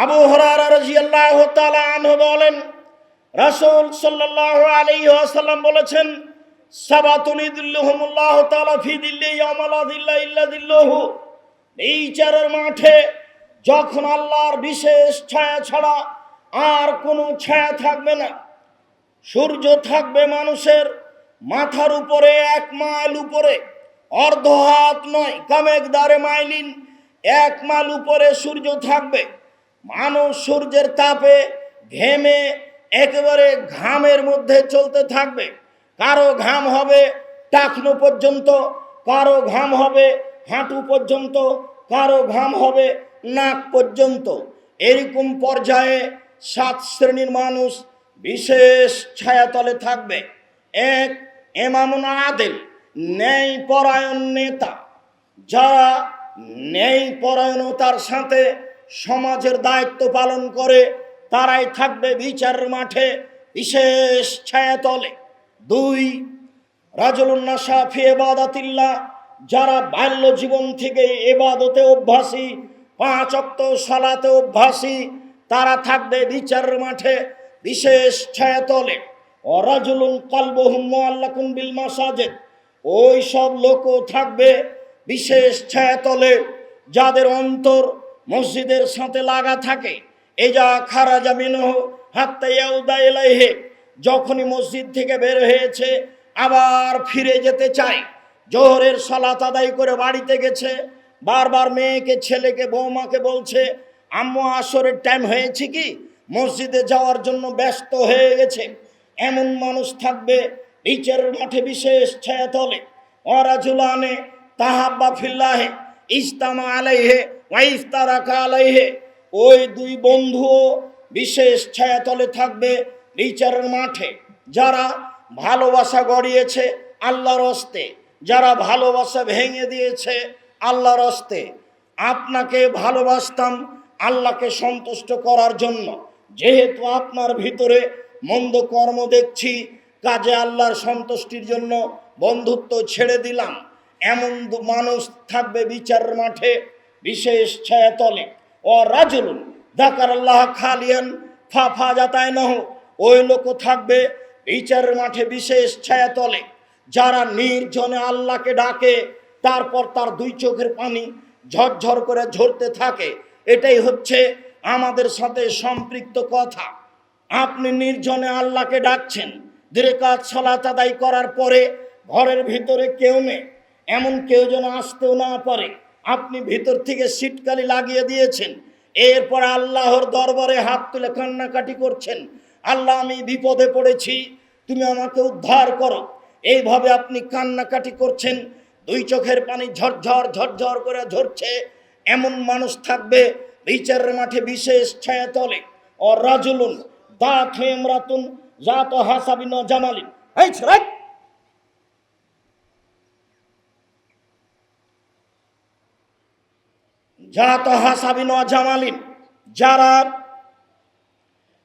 আবু হুরায়রা রাদিয়াল্লাহু তাআলা আনহু বলেন, রাসূল সাল্লাল্লাহু আলাইহি ওয়াসাল্লাম বলেছেন, সাবাতুন ইযিল্লুহুমুল্লাহু তাআলা ফি যিল্লিহি ইয়াওমা লা যিল্লা ইল্লা যিল্লুহু। এই বিচারের মাঠে যখন আল্লাহর বিশেষ ছায়া ছাড়া আর কোনো ছায়া থাকবে না, সূর্য থাকবে মানুষের মাথার উপরে 1 মাইল উপরে, অর্ধ হাত নয়, কামেকদারে মাইলিন 1 মাইল উপরে সূর্য থাকবে। মানুষ সূর্যের তাপে ঘেমে একেবারে ঘামের মধ্যে চলতে থাকবে। কারো ঘাম হবে টাকনো পর্যন্ত, কারো ঘাম হবে হাঁটু পর্যন্ত, কারো ঘাম হবে নাক পর্যন্ত। এরকম পর্যায়ে 7 শ্রেণীর মানুষ বিশেষ ছায়াতলে থাকবে। 1, ইমামুন আদিল, ন্যায় পরায়ণ নেতা, যারা ন্যায় পরায়ণতার সাথে সমাজের দায়িত্ব পালন করে, তারাই থাকবে বিচারের মাঠে বিশেষ ছায়াতলে। 2, রাজুলুন নাশা ফি ইবাদাতিল্লাহ, যারা বাল্য জীবন থেকে ইবাদতে অভ্যাসী, 5 ওয়াক্ত সালাতে অভ্যাসী, তারা থাকবে বিচারের মাঠে বিশেষ ছায়াতলে। ও রাজুলুন কলবুহু মুআল্লাকুন বিল মাসাজিদ, ওই সব লোকও থাকবে বিশেষ ছায়াতলে যাদের অন্তর মসজিদের সাথে লাগা থাকে। এজা খারাজা মিনহু হাত্তা ইয়াউদা ইলাইহি, যখনই মসজিদ থেকে বের হয়েছে আবার ফিরে যেতে চায়। জোহরের সালাত আদায় করে বাড়িতে গেছে, বারবার মেয়েকে, ছেলেকে, বৌমাকে বলছে, আম্মু আসরের টাইম হয়েছে কি, মসজিদে যাওয়ার জন্য ব্যস্ত হয়ে গেছে। এমন মানুষ থাকবে বিচারের মাঠে বিশেষ ছায়াতলে। ওয়ারাজুলানে তাহাব্বা ফিল্লাহে ইজতামা আলাইহে ওয়া ইফতারাকা আলাইহে, ওই 2 বন্ধুও বিশেষ ছায়াতলে থাকবে বিচারের মাঠে। যারা ভালোবাসা গড়িয়েছে আল্লাহর হস্তে, যারা ভালোবাসা ভেঙে দিয়েছে আল্লাহর হস্তে। আপনাকে ভালোবাসতাম আল্লাহকে সন্তুষ্ট করার জন্য, যেহেতু আপনার ভিতরে মন্দ কর্ম দেখছি, কাজে আল্লাহর সন্তুষ্টির জন্য বন্ধুত্ব ছেড়ে দিলাম। এমন মানুষ থাকবে বিচারের মাঠে বিশেষ ছায়াতলে। ও রাজুলুন যাকারাল্লাহ খালিয়ান ফাফাজাতাইনাহু, ওই লোকও থাকবে বিচারের মাঠে বিশেষ ছায়াতলে, যারা নির্জনে আল্লাহকে ডাকে, তারপর তার 2 চোখের পানি ঝরঝর করে ঝরতে থাকে। এটাই হচ্ছে আমাদের সাথে সম্পৃক্ত কথা। আপনি নির্জনে আল্লাহকে ডাকছেন, 2 রাকাত সালাত আদায় করার পরে ঘরের ভিতরে কেউ নেই, এমন কেউ যেন আসতেও না পারে, আপনি ভিতর থেকে সিটকালি লাগিয়ে দিয়েছেন। এরপর আল্লাহর দরবারে হাত তুলে কান্নাকাটি করছেন, আল্লাহ আমি বিপদে পড়েছি, তুমি আমাকে উদ্ধার করো। এইভাবে আপনি কান্নাকাটি করছেন, 2 চোখের পানি ঝরঝর ঝরঝর করে ঝরছে। এমন মানুষ থাকবে বিচারের মাঠে বিশেষ ছায়াতলে। ও রাজুলুন দাত ইমরাতুন জাত হাসাবিন ওয়া জামালিন, এই ছেড়ে জাত হাসাবিন ওয়া জামালিন, যারা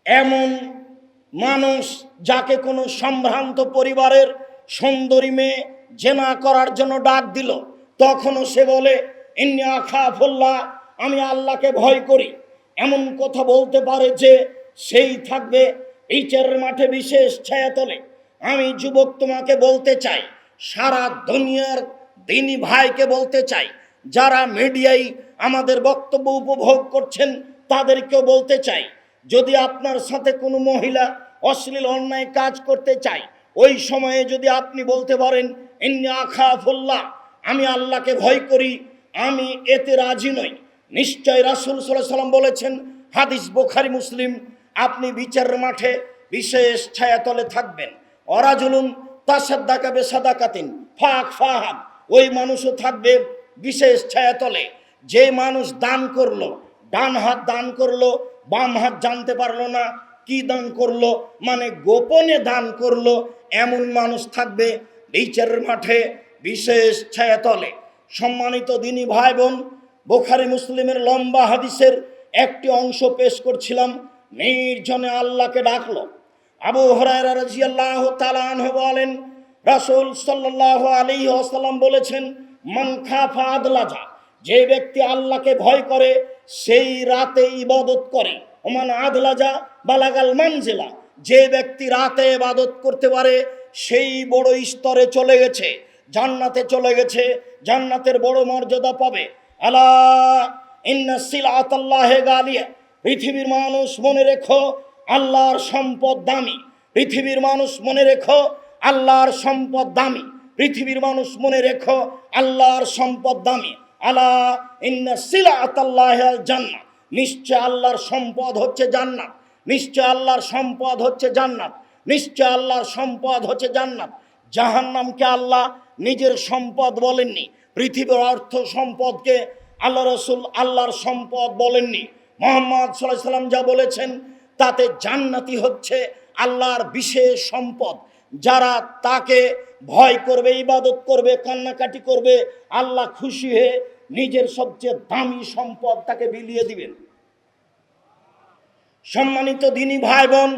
এমন মানুষ যাকে কোনো সম্ভ্রান্ত পরিবারের সুন্দরী মেয়ে জেনা করার জন্য ডাক দিল, তখনও সে বলে ইন্নী আখাফুল্লাহ, আমি আল্লাহকে ভয় করি। এমন কথা বলতে পারে যে সেই থাকবে বিচারের মাঠে বিশেষ ছায়াতলে। আমি যুবক তোমাকে বলতে চাই, সারা দুনিয়ার দিনী ভাইকে বলতে চাই, যারা মিডিয়ায় আমাদের বক্তব্য উপভোগ করছেন তাদেরকেও বলতে চাই, যদি আপনার সাথে কোনো মহিলা অশ্লীল অন্যায় কাজ করতে চায়, ওই সময়ে যদি আপনি বলতে পারেন ইন্নী আখাফুল্লাহ, আমি আল্লাহকে ভয় করি, আমি এতে রাজি নই, নিশ্চয় রাসূল সাল্লাল্লাহু আলাইহি ওয়াসাল্লাম বলেছেন, হাদিস বুখারী মুসলিম, আপনি বিচারের মাঠে বিশেষ ছায়াতলে থাকবেন। ওয়ারাজুলুন তাসাদ্দাকা বিসাদাকাতিন ফাকফাহান, ওই মানুষও থাকবে বিশেষ ছায়াতলে। যে মানুষ দান করলো, ডান হাত দান করলো, বাম হাত জানতে পারলো না কি দান করলো, মানে গোপনে দান করলো, এমন মানুষ থাকবে বিচারের মাঠে বিশেষ ছায়াতলে। সম্মানিত দিনী ভাই বোন, বুখারী মুসলিমের লম্বা হাদিসের একটি অংশ পেশ করছিলাম। নির্জনে আল্লাহকে ডাকলো। আবু হুরায়রা রাদিয়াল্লাহু তাআলা আনহু বলেন, রাসূল সাল্লাল্লাহু আলাইহি ওয়াসাল্লাম বলেছেন, মান খাফা আদলাজা, যে ব্যক্তি আল্লাহকে ভয় করে সেই রাতে ইবাদত করে। ওমান আদলাজা বালাগাল মানজিলা, যে ব্যক্তি রাতে ইবাদত করতে পারে সেই বড় স্তরে চলে গেছে, জান্নাতে চলে গেছে, জান্নাতের বড় মর্যাদা পাবে। আলা ইন্না সিলাতাল্লাহি গালিয়া, পৃথিবীর মানুষ মনে রেখো আল্লাহর সম্পদ দামি। পৃথিবীর মানুষ মনে রেখো আল্লাহর সম্পদ দামি। পৃথিবীর মানুষ মনে রেখো আল্লাহর সম্পদ দামি। আলা ইন্না সিলাতাল্লাহি আল জান্নাহ, নিশ্চয় আল্লাহর সম্পদ হচ্ছে জান্নাত। নিশ্চয় আল্লাহর সম্পদ হচ্ছে জান্নাত। নিশ্চয় আল্লাহর সম্পদ হচ্ছে জান্নাত। জাহান্নামকে আল্লাহ নিজের সম্পদ বলেননি, পৃথিবীর অর্থ সম্পদকে আল্লাহ রসুল আল্লাহর সম্পদ বলেননি। মুহাম্মদ সাল্লাল্লাহু আলাইহি ওয়াসাল্লাম যা বলেছেন তাতে জান্নাতি হচ্ছে আল্লাহর বিশেষ সম্পদ। যারা তাকে ভয় করবে, ইবাদত করবে, কান্নাকাটি করবে, আল্লাহ খুশি হয়ে নিজের সবচেয়ে দামি সম্পদ তাকে বিলিয়ে দিবেন। সম্মানিত দিনী ভাই বোন,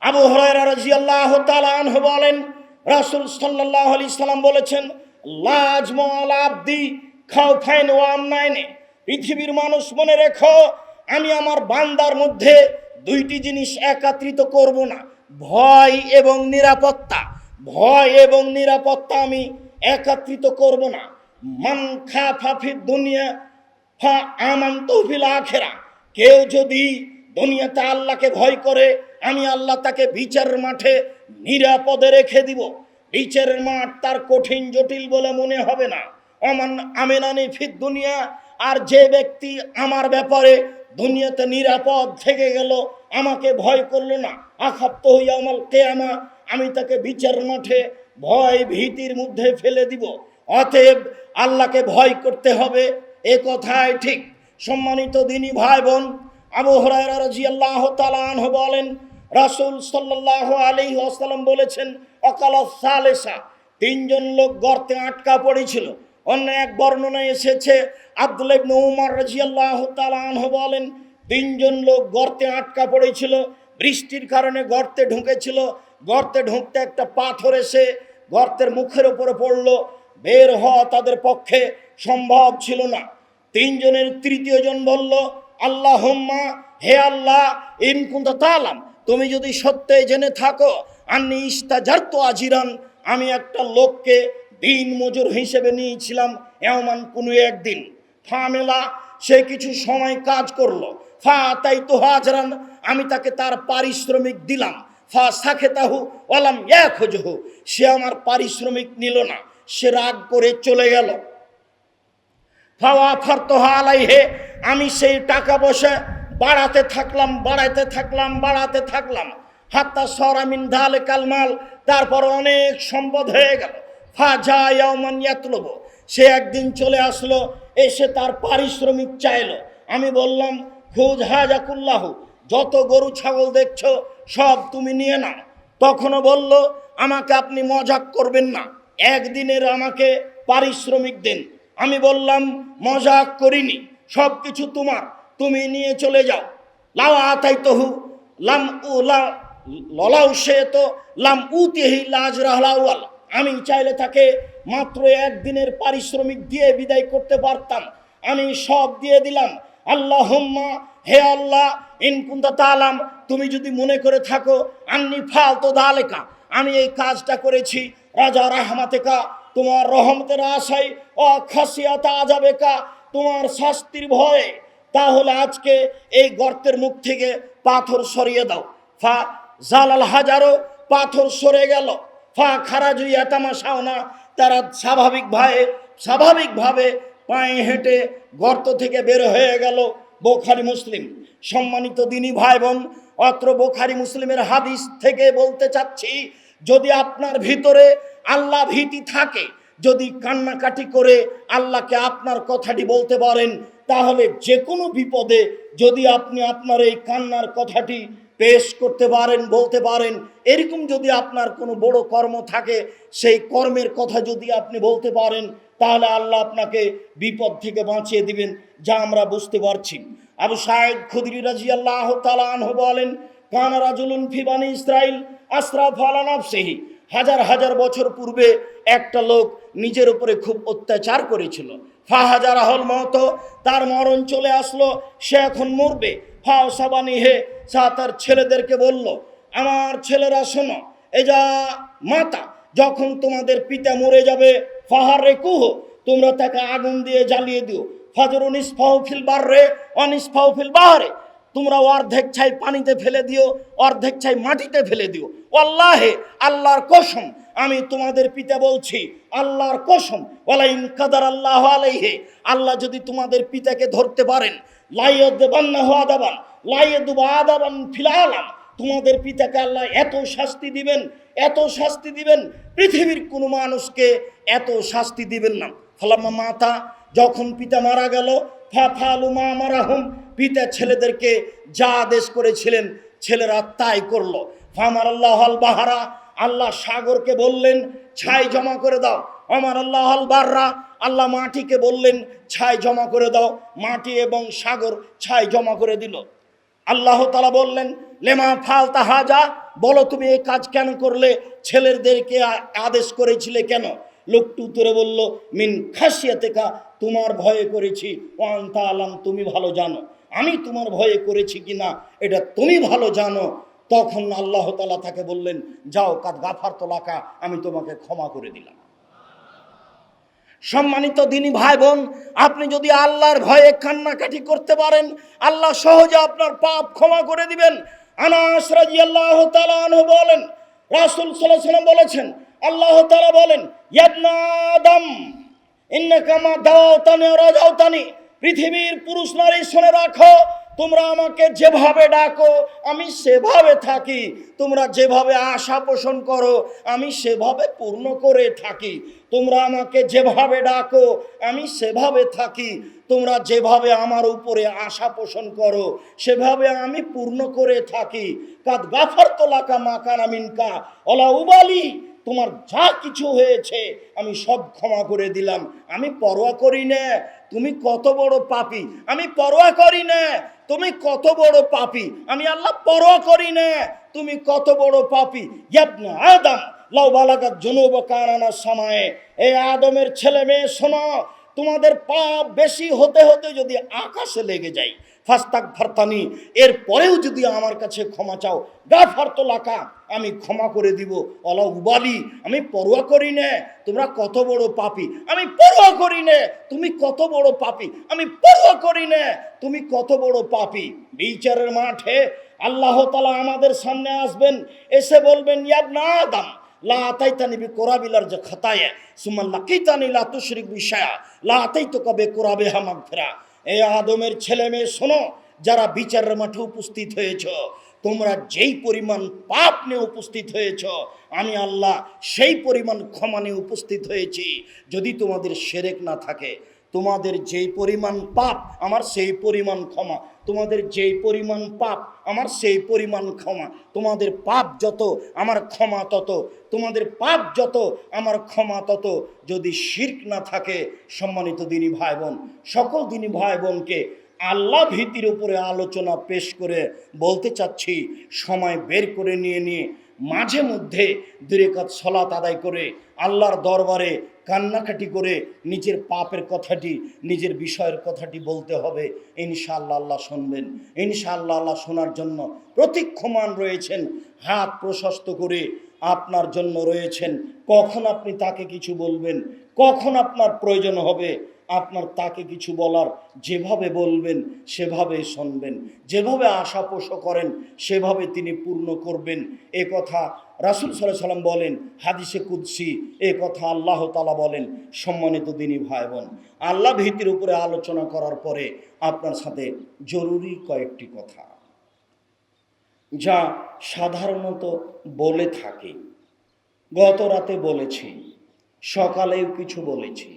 আবু হুরায়রা রাদিয়াল্লাহু তাআলা আনহু বলেন, রাসূল সাল্লাল্লাহু আলাইহি সাল্লাম বলেছেন, লাজমাল আবদি খাউফাইন ওয়া আমনাইনে, পৃথিবীর মানুষ মনে রেখো আমি আমার বান্দার মধ্যে দুইটি জিনিস একত্রিত করব না, ভয় এবং নিরাপত্তা। ভয় এবং নিরাপত্তা আমি একত্রিত করব না। মান খাফা ফিদ দুনিয়া ফা আমানতু ফিল আখিরা, কেউ যদি দুনিয়াতে আল্লাহকে ভয় করে আমি আল্লাহ তাকে বিচারের মাঠে নিরাপদে রেখে দিব। বিচারের মাঠ তার কঠিন জটিল বলে মনে হবে না। অমান আমিনানি ফিদ দুনিয়া, আর যে ব্যক্তি আমার ব্যাপারে দুনিয়াতে নিরাপদ থেকে গেল, আমাকে ভয় করলো না, আখাপ্ত হইয়া আমাল কিয়ামা, আমি তাকে বিচার মাঠে ভয় ভীতির মধ্যে ফেলে দিব। অতএব আল্লাহকে ভয় করতে হবে, এ কথাই ঠিক। সম্মানিত দিনী ভাই বোন, আবু হুরায়রা রাদিয়াল্লাহু তাআলা আনহু বলেন, রাসূল সাল্লাল্লাহু আলাইহি ওয়াসাল্লাম বলেছেন, অকালা সালেসা, তিনজন লোক গর্তে আটকা পড়েছিল। অন্য এক বর্ণনায় এসেছে, আব্দুল্লাহ ইবনে উমর রাদিয়াল্লাহু তাআলা আনহু বলেন, তিনজন লোক গর্তে আটকা পড়েছিল, বৃষ্টির কারণে গর্তে ঢুকেছিল। গর্তে ঢুকতে একটা পাথর এসে গর্তের মুখের উপরে পড়লো, বের হওয়া তাদের পক্ষে সম্ভব ছিল না। তিনজনের তৃতীয় জন বলল, আল্লাহুম্মা, হে আল্লাহ, ইন কুনতা তাআলাম, তুমি যদি সত্যই জেনে থাকো, আন্নী ইস্তাজারতু আজিরান, আমি একটা লোককে দিন মজুর হিসেবে নিয়েছিলাম, এমন কোনো একদিন। ফামেলা, সে কিছু সময় কাজ করলো। ফা আতাইতু হাজরান, আমি তাকে তার পারিশ্রমিক দিলাম। ফা সাখেতাহু ওয়ালাম ইয়াখুজহু, সে আমার পারিশ্রমিক নিল না, সে রাগ করে চলে গেল। ফাওয়া ফারতুহা আলাইহি, আমি সেই টাকা পয়সা বাড়াতে থাকলাম, বাড়াতে থাকলাম, বাড়াতে থাকলাম। হাত্তা সরা মিন যালিকাল মাল, তারপর অনেক সম্পদ হয়ে গেল। ফা জা ইয়াওমান ইয়াতলুবু, সে একদিন চলে আসলো, এসে তার পারিশ্রমিক চাইলো। আমি বললাম, খুজ হাজা কুল্লাহু, যত গরু ছাগল দেখছো সব তুমি নিয়ে নাও। তখনও বলল, আমাকে আপনি মজাক করবেন না, একদিনের আমাকে পারিশ্রমিক দিন। আমি বললাম, মজাক করিনি, সব কিছু তোমার, তুমি নিয়ে চলে যাও। লাউ আতাইতহু লাম উলা ললাউ, সে তো লাম উতিহি লাজরাহলাওয়াল, আমি চাইলে তাকে মাত্র একদিনের পারিশ্রমিক দিয়ে বিদায় করতে পারতাম, আমি সব দিয়ে দিলাম। আল্লাহুম্মা, হে আল্লাহ, ইন কুনতা তাআলাম, তুমি যদি মনে করে থাকো, আন্নী ফালতু যালিকা, আমি এই কাজটা করেছি রাজা রাহমাতেকা, তোমার রহমতের আশায়, ও খাসিয়াতা আযাবেকা, তোমার শাস্তির ভয়ে, তাহলে আজকে এই গর্তের মুখ থেকে পাথর সরিয়ে দাও। ফা জালাল হাজারো, পাথর সরে গেল। ফা খারাজু ইয়াতামাশাউনা, তারা স্বাভাবিকভাবে পায়ে হেঁটে গর্ত থেকে বের হয়ে গেল। বুখারী মুসলিম। সম্মানিত দিনী ভাই বোন, অত্র বুখারী মুসলিমের হাদিস থেকে বলতে চাচ্ছি, যদি আপনার ভিতরে আল্লাহ ভীতি থাকে, যদি কান্নাকাটি করে আল্লাহকে আপনার কথাটি বলতে পারেন, তাহলে যে কোনো বিপদে যদি আপনি আপনার এই কান্নার কথাটি পেশ করতে পারেন, বলতে পারেন, এরকম যদি আপনার কোনো বড় কর্ম থাকে, সেই কর্মের কথা যদি আপনি বলতে পারেন, তাহলে আল্লাহ আপনাকে বিপদ থেকে বাঁচিয়ে দিবেন, যা আমরা বুঝতে পারছি। আবু সাঈদ খুদরি রাদিয়াল্লাহু তাআলা আনহু বলেন, কানা রাজুলুন ফি বানি ইসরাইল আসরাফা আলা নাফসিহি, হাজার হাজার বছর পূর্বে একটা লোক নিজের উপরে খুব অত্যাচার করেছিল। ফাহাজারাহুল মওত, তার মরণ চলে আসলো, সে এখন মরবে। ফাওসাবানি হে, তার ছেলেদেরকে বলল, আমার ছেলেরা শোনো, এ যা মাতা, যখন তোমাদের পিতা মরে যাবে, ফাহার রেকুহ, তোমরা তাকে আগুন দিয়ে জ্বালিয়ে দিও। ফাজরুন ইসফাউ ফিল বাররে অনিসফাউ ফিল বাহরে, তোমরা অর্ধেক ছাই পানিতে ফেলে দিও, অর্ধেক ছাই মাটিতে ফেলে দিও। আল্লাহে, আল্লাহর কসম, আমি তোমাদের পিতা বলছি, আল্লাহর কসম, ওয়ালাইন কাদার আল্লাহ আলাইহি, আল্লাহ যদি তোমাদের পিতাকে ধরতে পারেন, লাইয়াদবান্নাহু আদাবান লাইয়াদুবা আদাবান ফিল আলাম, তোমাদের পিতাকে আল্লাহ এত শাস্তি দিবেন, এত শাস্তি দিবেন, পৃথিবীর কোনো মানুষকে এত শাস্তি দিবেন না। ফালাম্মা মাতা, যখন পিতা মারা গেল, ফাফালু মা মারাহুম, পিতা ছেলেদেরকে যা আদেশ করেছিলেন ছেলেরা তাই করলো। ফামার আল্লাহ আল বাহারা, আল্লাহ সাগরকে বললেন ছাই জমা করে দাও। আমার আল্লাহ আল বাররা, আল্লাহ মাটিকে বললেন ছাই জমা করে দাও। মাটি এবং সাগর ছাই জমা করে দিল। আল্লাহ তাআলা বললেন লেমা ফালতা হাজা, বলো তুমি এই কাজ কেন করলে, ছেলেদেরকে আদেশ করেছিলে কেন? লোকটি উত্তরে বলল, মিন খাসিয়াতেকা, তোমার ভয়ে করেছি। ওয়ান্তা আলাম, তুমি ভালো জানো আমি তোমার ভয়ে করেছি কিনা, এটা তুমি ভালো জানো। তখন আল্লাহ তাআলা তাকে বললেন, যাও, কাদ গাফার তোলাকা, আমি তোমাকে ক্ষমা করে দিলাম। সম্মানিত দিনী ভাই বোন, আপনি যদি আল্লাহর ভয়ে কান্নাকাটি করতে পারেন, আল্লাহ সহজে আপনার পাপ ক্ষমা করে দিবেন। আনাস রাদিয়াল্লাহু তাআলা আনহু বলেন, রাসূল সাল্লাল্লাহু আলাইহি ওয়াসাল্লাম বলেছেন, আল্লাহ তাআলা বলেন, ইবনা আদম ইন্নাকা মা দাওতানি ওয়া রাজাউতানি, পৃথিবীর পুরুষ নারী শুনে রাখো, তোমরা আমাকে যেভাবে ডাকো আমি সেভাবে থাকি, তোমরা যেভাবে আশা পোষণ করো আমি সেভাবে পূর্ণ করে থাকি, তোমরা আমাকে যেভাবে ডাকো আমি সেভাবে থাকি, তোমরা যেভাবে আমার উপরে আশা পোষণ করো সেভাবে আমি পূর্ণ করে থাকি। কাদ গাফারতু লাকা মা কানা মিনকা ওয়ালা উবালি, তোমার যা কিছু হয়েছে আমি সব ক্ষমা করে দিলাম, আমি পরোয়া করি না তুমি কত বড় পাপী, আমি পরোয়া করি না তুমি কত বড় পাপী, আমি আল্লাহ পরোয়া করি না তুমি কত বড় পাপী। ইবনা আদম লাউ বালাগাত যুনুবুকা আনানা সামায়ে, এই আদমের ছেলে মেয়ে শোনো, তোমাদের পাপ বেশি হতে হতে যদি আকাশে লেগে যায়, ফাস্তাগফারতানি, এর পরেও যদি আমার কাছে ক্ষমা চাও, গাফারতু লাকা, আমি ক্ষমা করে দিব। ওয়ালা উবালি, আমি পরোয়া করি না তোমরা কত বড় পাপী, আমি পরোয়া করি না তুমি কত বড় পাপী, আমি পরোয়া করি না তুমি কত বড় পাপী। বিচারের মাঠে আল্লাহ তাআলা আমাদের সামনে আসবেন, এসে বলবেন, ইবনা আদম লা আতাইতানি বিকুরাবিলার যে খাতায়া সুম্মা লাকিতানি লা তুশরিক বিশায়া লা আতাইতুকা বিকুরাবিহা মাগফিরা। এই আদমের ছেলে মেয়ে শোনো, যারা বিচারের মাঠে উপস্থিত হয়েছ, তোমরা যেই পরিমাণ পাপ নিয়ে উপস্থিত হয়েছ, আমি আল্লাহ সেই পরিমাণ ক্ষমা নিয়ে উপস্থিত হয়েছি। যদি তোমাদের শিরক না থাকে, তোমাদের যেই পরিমাণ পাপ আমার সেই পরিমাণ ক্ষমা, তোমাদের যেই পরিমাণ পাপ আমার সেই পরিমাণ ক্ষমা, তোমাদের পাপ যত আমার ক্ষমা তত, তোমাদের পাপ যত আমার ক্ষমা তত। যদি শিরক না থাকে, সম্মানিত দিনী ভাই বোন, সকল দিনী ভাই বোনকে আল্লাহ ভীতির উপরে আলোচনা পেশ করে বলতে চাচ্ছি, সময় বের করে নিয়ে মাঝে মধ্যে 2 রাকাত সালাত আদায় করে আল্লাহর দরবারে কান্নাকাটি করে নিজের পাপের কথাটি, নিজের বিষয়ের কথাটি বলতে হবে। ইনশাআল্লাহ আল্লাহ শুনবেন, ইনশাআল্লাহ আল্লাহ শোনার জন্য প্রতীক্ষমান রয়েছেন, হাত প্রশস্ত করে আপনার জন্য রয়েছেন। কখন আপনি তাকে কিছু বলবেন, কখন আপনার প্রয়োজন হবে, আপনার তাকে কিছু বলার, যেভাবে বলবেন সেভাবে শুনবেন, যেভাবে আশা পোষ করেন সেভাবে তিনি পূর্ণ করবেন। এ কথা রাসূল সাল্লাল্লাহু আলাইহি ওয়াসাল্লাম বলেন, হাদিসে কুদসি, এ কথা আল্লাহ তাআলা বলেন। সম্মানিত দিনী ভাই বোন, আল্লাহ ভীতির উপরে আলোচনা করার পরে আপনার সাথে জরুরি কয়েকটি কথা, যা সাধারণত বলে থাকি, গত রাতে বলেছি, সকালেও কিছু বলেছি,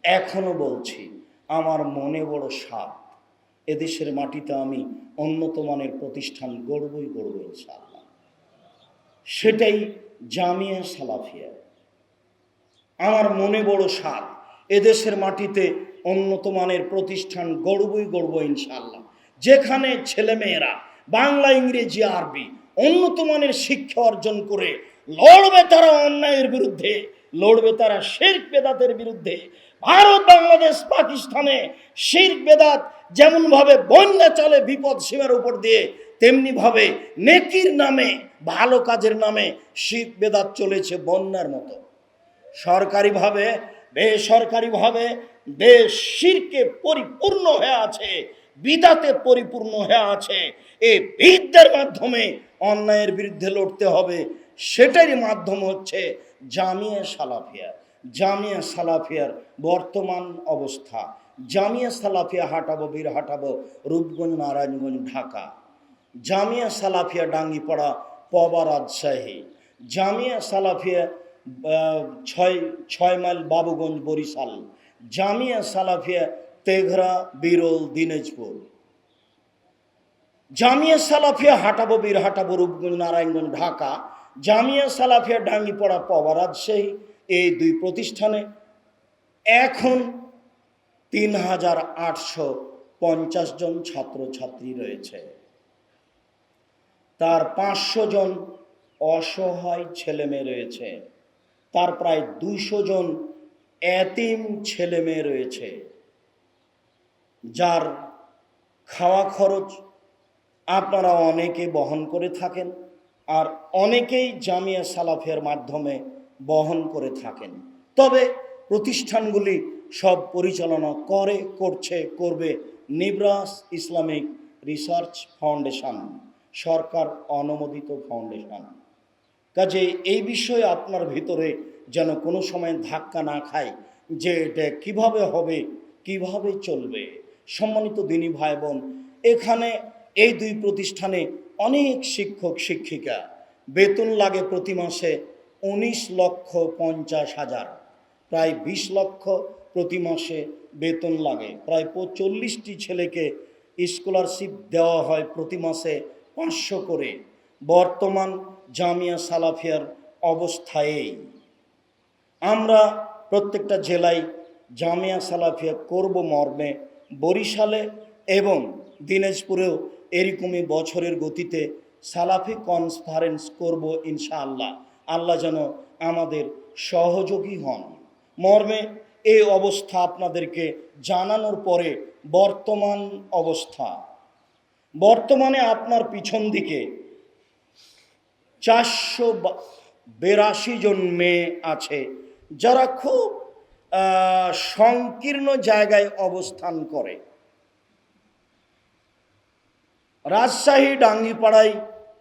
এখনো বলছি। আমার মনে বড় সাধ, এদেশের মাটিতে আমি উন্নত মানের প্রতিষ্ঠান গড়বই ইনশাআল্লাহ। সেটাই জামিয়া সালাফিয়া। আমার মনে বড় সাধ, এদেশের মাটিতে উন্নত মানের প্রতিষ্ঠান গড়বই ইনশাআল্লাহ, যেখানে ছেলেমেয়েরা বাংলা, ইংরেজি, আরবি উন্নত মানের শিক্ষা অর্জন করে লড়বে তারা অন্যায়ের বিরুদ্ধে, লড়বে তারা শিরক বেদাতের বিরুদ্ধে। ভারত, বাংলাদেশ, পাকিস্তানে শিরক বেদাত যেমন ভাবে বন্যা চলে বিপদ সীমার উপর দিয়ে, তেমনি ভাবে নেকির নামে, ভালো কাজের নামে শিরক বেদাত চলেছে বন্যার মতো। সরকারিভাবে, বেসরকারিভাবে দেশ শিরকে পরিপূর্ণ হয়ে আছে, বিদাতে পরিপূর্ণ হয়ে আছে। এই বিদ্যার মাধ্যমে অন্যায়ের বিরুদ্ধে লড়তে হবে। সেটারই মাধ্যম হচ্ছে জামিয়া সালাফিয়া। জামিয়া সালাফিয়ার বর্তমান অবস্থা, জামিয়া সালাফিয়া হাটাবো, বীর হাটাবো, রূপগঞ্জ, নারায়ণগঞ্জ, ঢাকা। জামিয়া সালাফিয়া ডাঙ্গিপাড়া, পবা, রাজশাহী। জামিয়া সালাফিয়া 6 মাইল, বাবুগঞ্জ, বরিশাল। জামিয়া সালাফিয়া তেঘরা, বিরল, দিনাজপুর। জামিয়া সালাফিয়া হাটাবো, বীর হাটাবো, রূপগঞ্জ, নারায়ণগঞ্জ, ঢাকা। জামিয়া সালাফিয়া ডাঙ্গিপাড়া, পবা, রাজশাহী। এই 2 প্রতিষ্ঠানে এখন 3850 জন ছাত্রছাত্রী রয়েছে। তার 500 জন অসহায় ছেলে মেয়ে রয়েছে। তার প্রায় 200 জন এতিম ছেলে মেয়ে রয়েছে, যার খাওয়া খরচ আপনারা অনেকে বহন করে থাকেন, আর অনেকেই জামিয়া সালাফিয়ার মাধ্যমে বহন করে থাকেন। তবে প্রতিষ্ঠানগুলি সব পরিচালনা করবে নিব্রাস ইসলামিক রিসার্চ ফাউন্ডেশন, সরকার অনুমোদিত ফাউন্ডেশন। কাজে এই বিষয়ে আপনার ভিতরে যেন কোনো সময় ধাক্কা না খায় যে এটা কিভাবে হবে, কিভাবে চলবে। সম্মানিত দিনী ভাই বোন, এখানে এই 2 প্রতিষ্ঠানে অনেক শিক্ষক শিক্ষিকা, বেতন লাগে প্রতি মাসে 19,50,000, প্রায় 20 লক্ষ প্রতি মাসে বেতন লাগে। প্রায় 40টি ছেলেকে স্কলারশিপ দেওয়া হয় প্রতি মাসে 500 করে। বর্তমান জামিয়া সালাফিয়ার অবস্থায় আমরা প্রত্যেকটা জেলায় জামিয়া সালাফিয়া করব মর্মে, বরিশালে এবং দিনাজপুরেও এরকমই বছরের গতিতে সালাফি কনফারেন্স করব ইনশাআল্লাহ। আল্লাহ যেন আমাদের সহযোগী হন। মর্মে এই অবস্থা আপনাদেরকে জানানোর পরে বর্তমান অবস্থা, বর্তমানে আপনার পিছন দিকে 482 জন মেয়ে আছে, যারা খুব সংকীর্ণ জায়গায় অবস্থান করে। রাজশাহী ডাঙ্গিপাড়ায়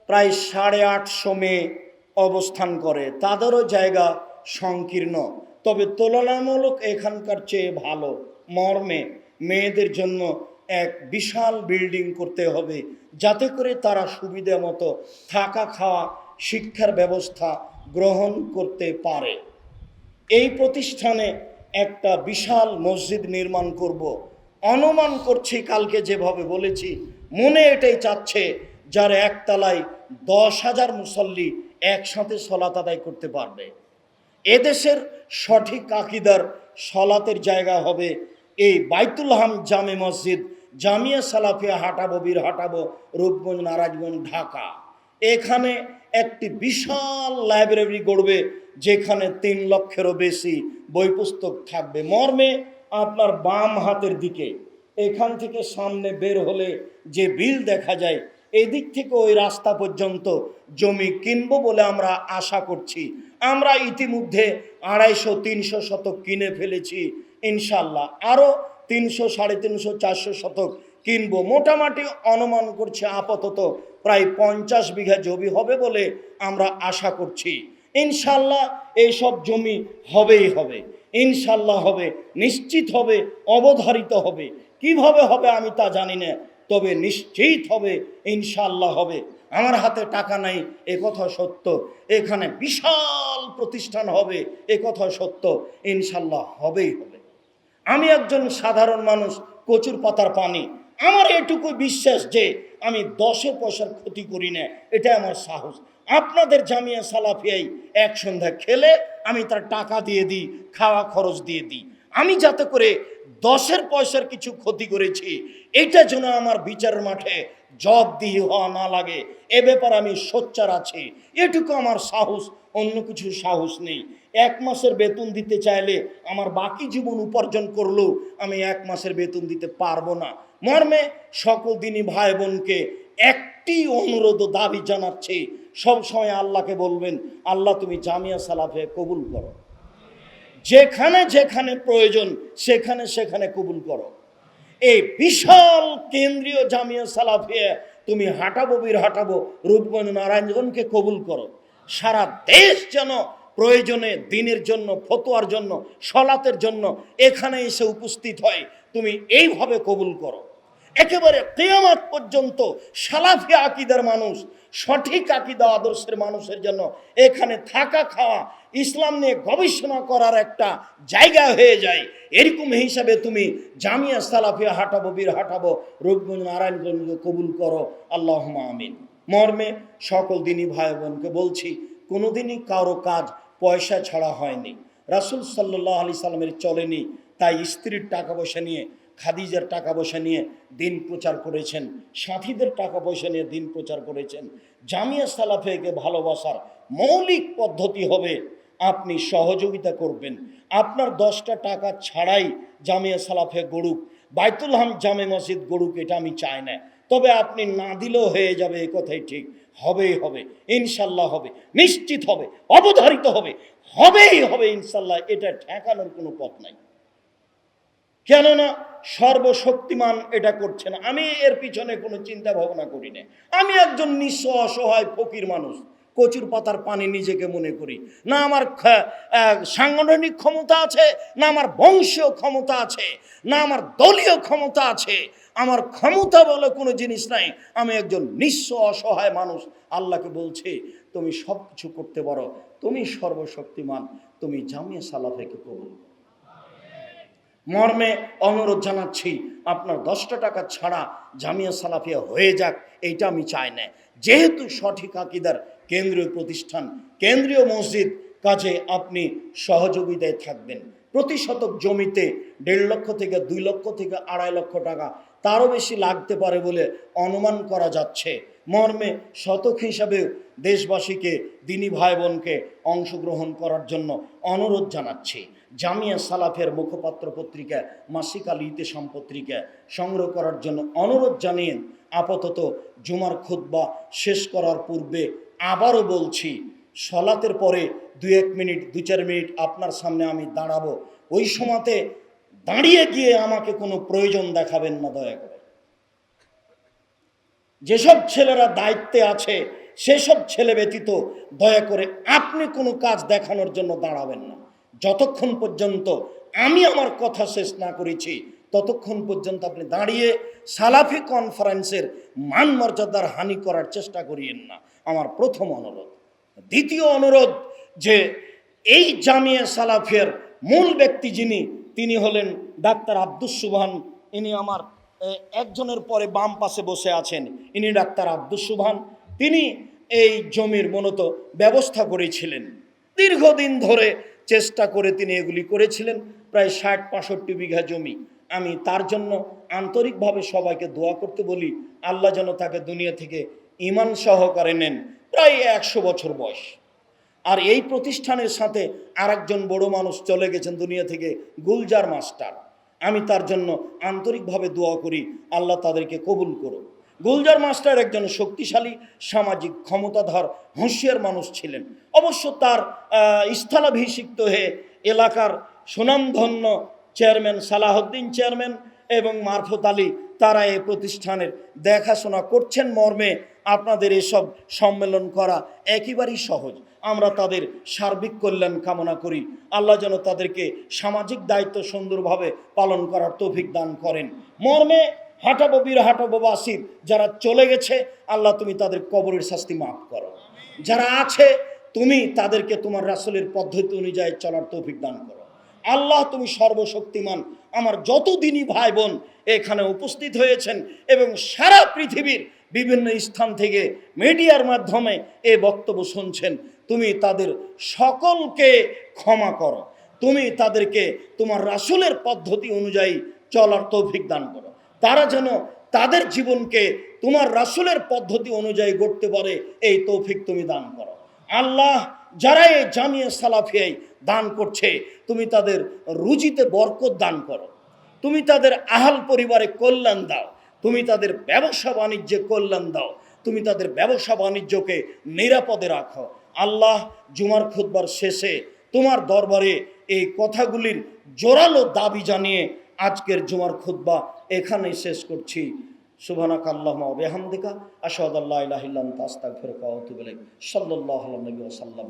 প্রায় 850 মেয়ে অবস্থান করে, তাদেরও জায়গা সংকীর্ণ। তবে তুলনামূলক এখানকার চেয়ে ভালো। মর্মে মেয়েদের জন্য এক বিশাল বিল্ডিং করতে হবে, যাতে করে তারা সুবিধা মতো থাকা, খাওয়া, শিক্ষার ব্যবস্থা গ্রহণ করতে পারে। এই প্রতিষ্ঠানে একটা বিশাল মসজিদ নির্মাণ করব। অনুমান করছি, কালকে যেভাবে বলেছি, মনে এটাই চাচ্ছে, যার একতলায় 10,000 মুসল্লি একসাথে সলাত আদায় করতে পারবে। এদেশের সঠিক আকীদার সলাতের জায়গা হবে এই বাইতুল হাম জামে মসজিদ, জামিয়া সালাফিয়া হাটাবো, বীর হাটাবো, রূপগঞ্জ, নারায়ণগঞ্জ, ঢাকা। এখানে একটি বিশাল লাইব্রেরি গড়বে, যেখানে 3 লক্ষেরও বেশি বই পুস্তক থাকবে। মর্মে আপনার বাম হাতের দিকে, এখান থেকে সামনে বের হলে যে বিল দেখা যায়, এই দিক থেকে ওই রাস্তা পর্যন্ত জমি কিনবো বলে আমরা আশা করছি। আমরা ইতিমধ্যে 250-300 শতক কিনে ফেলেছি। ইনশাল্লাহ আরও 300, 350, 400 শতক কিনবো। মোটামুটি অনুমান করছি আপাতত প্রায় 50 বিঘা জমি হবে বলে আমরা আশা করছি। ইনশাল্লাহ এইসব জমি হবেই হবে, ইনশাল্লাহ হবে, নিশ্চিত হবে, অবধারিত হবে। কিভাবে হবে আমি তা জানি না, তবে নিশ্চিত হবে, ইনশাল্লাহ হবে। আমার হাতে টাকা নাই এ কথা সত্য, এখানে বিশাল প্রতিষ্ঠান হবে এ কথা সত্য, ইনশাল্লাহ হবেই হবে। আমি একজন সাধারণ মানুষ, কচুর পাতার পানি। আমার এটুকু বিশ্বাস যে আমি 10 পয়সার ক্ষতি করি না, এটা আমার সাহস। আপনাদের জামিয়া সালাফিয়ায় এক সন্ধ্যা খেলে আমি তার টাকা দিয়ে দিই, খাওয়া খরচ দিয়ে দিই। আমি যাতে করে 10 পয়সার কিছু ক্ষতি করেছি, এটা যেন আমার বিচারের মাঠে জবাবদিহি হওয়া না লাগে, এ ব্যাপারে আমি সোচ্চার আছি। এটুকু আমার সাহস, অন্য কিছু সাহস নেই। এক মাসের বেতন দিতে চাইলে আমার বাকি জীবন উপার্জন করলেও আমি এক মাসের বেতন দিতে পারবো না। মর্মে সকল দিনই ভাই বোনকে একটি অনুরোধ ও দাবি জানাচ্ছি, সবসময় আল্লাহকে বলবেন, আল্লাহ তুমি জামিয়া সালাফিয়া কবুল করো, যেখানে যেখানে প্রয়োজন সেখানে সেখানে কবুল করো। এই বিশাল কেন্দ্রীয় জামিয়া সালাফিয়া তুমি হাঁটাবো বীর হাঁটাবো রূপগঞ্জ নারায়ণগঞ্জকে কবুল করো। সারা দেশ যেন প্রয়োজনে দিনের জন্য, ফতোয়ার জন্য, সলাতের জন্য এখানে এসে উপস্থিত হয়, তুমি এইভাবে কবুল করো। একেবারে কিয়ামত পর্যন্ত সালাফি আকীদার মানুষ, সঠিক আকীদা আদর্শের মানুষের জন্য এখানে থাকা, খাওয়া, ইসলাম নিয়ে গবেষণা করার একটা জায়গা হয়ে যায়। এরকম হিসাবে তুমি জামিয়া সালাফিয়া হাঁটাবো বীর হাঁটাবো রূপগঞ্জ নারায়ণগঞ্জকে কবুল করো, আল্লাহুম্মা আমিন। মর্মে সকল দিনই ভাই বোনকে বলছি, কোনোদিনই কারো কাজ পয়সা ছাড়া হয়নি। রাসূল সাল্লাল্লাহু আলাইহি সাল্লামের চলেনি, তাই স্ত্রীর টাকা পয়সা নিয়ে, খাদিজার টাকা পয়সা নিয়ে দিন প্রচার করেছেন, সাথীদের টাকা পয়সা নিয়ে দিন প্রচার করেছেন। জামিয়া সালাফিয়াকে ভালোবাসার মৌলিক পদ্ধতি হবে আপনি সহযোগিতা করবেন। আপনার 10টা টাকা ছাড়াই জামিয়া সালাফিয়া গড়ুক, বাইতুল হাম জামে মসজিদ গড়ুক, এটা আমি চাই না। তবে আপনি না দিলেও হয়ে যাবে, এ কথাই ঠিক, হবেই হবে, ইনশাল্লাহ হবে, নিশ্চিত হবে, অবধারিত হবে, হবেই হবে ইনশাল্লাহ, এটা ঠেকানোর কোনো পথ নাই। কেননা সর্বশক্তিমান এটা করছে না, আমি এর পিছনে কোনো চিন্তা ভাবনা করি না। আমি একজন নিঃস্ব অসহায় ফকির মানুষ, কচুর পাতার পানি নিজেকে মনে করি না। আমার সাংগঠনিক ক্ষমতা আছে, না আমার বংশীয় ক্ষমতা আছে, না আমার দলীয় ক্ষমতা আছে। আমার ক্ষমতা বলে কোনো জিনিস নাই। আমি একজন নিঃস্ব অসহায় মানুষ। আল্লাহকে বলছে, তুমি সব কিছু করতে পারো, তুমি সর্বশক্তিমান, তুমি জামিয়া সালাফিয়াকে কবুল। মর্মে অনুরোধ জানাচ্ছি, আপনার 10টা টাকা ছাড়া জামিয়া সালাফিয়া হয়ে যাক, এইটা আমি চাই না। যেহেতু সঠিক আকীদার কেন্দ্রীয় প্রতিষ্ঠান, কেন্দ্রীয় মসজিদ, কাজে আপনি সহযোগিতায় থাকবেন। প্রতি শতক জমিতে 1.5 লক্ষ থেকে 2 লক্ষ থেকে 2.5 লক্ষ টাকা, তারও বেশি লাগতে পারে বলে অনুমান করা যাচ্ছে। মর্মে শতক হিসাবে দেশবাসীকে, দিনী ভাই বোনকে অংশগ্রহণ করার জন্য অনুরোধ জানাচ্ছি। জামিয়া সালাফের মুখপাত্র পত্রিকা মাসিক আল ইতিসাম পত্রিকা সংগ্রহ করার জন্য অনুরোধ জানিয়ে আপাতত জুমার খুতবা শেষ করার পূর্বে আবারও বলছি, সলাতের পরে 2-1 মিনিট, 2-4 মিনিট আপনার সামনে আমি দাঁড়াবো। ওই সময়তে দাঁড়িয়ে গিয়ে আমাকে কোনো প্রয়োজন দেখাবেন না দয়া করে। যেসব ছেলেরা দায়িত্বে আছে সেসব ছেলে ব্যতীত দয়া করে আপনি কোনো কাজ দেখানোর জন্য দাঁড়াবেন না। যতক্ষণ পর্যন্ত আমি আমার কথা শেষ না করেছি ততক্ষণ পর্যন্ত আপনি দাঁড়িয়ে সালাফি কনফারেন্সের মান মর্যাদার হানি করার চেষ্টা করিয়েন না, আমার প্রথম অনুরোধ। দ্বিতীয় অনুরোধ, যে এই জামিয়া সালাফিয়ার মূল ব্যক্তি যিনি, তিনি হলেন ডাক্তার আব্দুস সুবহান। ইনি আমার একজনের পরে বাম পাশে বসে আছেন, ইনি ডাক্তার আব্দুস সুবহান। তিনি এই জমির মূলত ব্যবস্থা করেছিলেন, দীর্ঘদিন ধরে চেষ্টা করে তিনি এগুলি করেছিলেন, প্রায় 60-65 বিঘা জমি। আমি তার জন্য আন্তরিকভাবে সবাইকে দোয়া করতে বলি, আল্লাহ যেন তাকে দুনিয়া থেকে ঈমান সহকারে নেন। প্রায় 100 বছর বয়স। আর এই প্রতিষ্ঠানের সাথে আরেকজন বড় মানুষ চলে গেছেন দুনিয়া থেকে, গুলজার মাস্টার। আমি তার জন্য আন্তরিকভাবে দোয়া করি, আল্লাহ তাদেরকে কবুল করুন। গুলজার মাস্টার একজন শক্তিশালী, সামাজিক ক্ষমতাধর, হুঁশিয়ার মানুষ ছিলেন। অবশ্য তার স্থলাভিষিক্ত হয়ে এলাকার সুনামধন্য চেয়ারম্যান সালাহউদ্দিন চেয়ারম্যান এবং মারফত আলী, তারা এই প্রতিষ্ঠানের দেখাশোনা করছেন। মর্মে আপনাদের এসব সম্মেলন করা একেবারেই সহজ। আমরা তাদের সার্বিক কল্যাণ কামনা করি। আল্লাহ যেন তাদেরকে সামাজিক দায়িত্ব সুন্দরভাবে পালন করার তৌফিক দান করেন। মর্মে হাঁটাবো বীর হাঁটাবো বাসির যারা চলে গেছে, আল্লাহ তুমি তাদের কবরের শাস্তি মাফ করো। যারা আছে তুমি তাদেরকে তোমার রাসূলের পদ্ধতি অনুযায়ী চলার তৌফিক দান করো। আল্লাহ তুমি সর্বশক্তিমান। আমার যত দিনই ভাই বোন এখানে উপস্থিত হয়েছেন এবং সারা পৃথিবীর বিভিন্ন স্থান থেকে মিডিয়ার মাধ্যমে এ বক্তব্য শুনছেন, তুমি তাদের সকলকে ক্ষমা করো। তুমি তাদেরকে তোমার রাসূলের পদ্ধতি অনুযায়ী চলার তৌফিক দান করো। তারা যেন তাদের জীবনকে তোমার রাসূলের পদ্ধতি অনুযায়ী গড়তে পারে, এই তৌফিক তুমি দান করো। আল্লাহ যারা এই জামিয়া সালাফিয়ায় দান করছে, তুমি তাদের রুজিতে বরকত দান করো, তুমি তাদের আহাল পরিবারে কল্যাণ দাও, তুমি তাদের ব্যবসা বাণিজ্যে কল্যাণ দাও, তুমি তাদের ব্যবসা বাণিজ্যকে নিরাপদে রাখো। আল্লাহ জুমার খুতবার শেষে তোমার দরবারে এই কথাগুলির জোরালো দাবি জানিয়ে আজকের জুমার খুতবা এখানেই শেষ করছি। সুবহানাকা আল্লাহুম্মা ওয়া বিহামদিকা আশহাদু আল্লা ইলাহা ইল্লা আনতা আস্তাগফিরুকা ওয়া আতুবু ইলাইক। সাল্লাল্লাহু আলাইহি ওয়াসাল্লাম।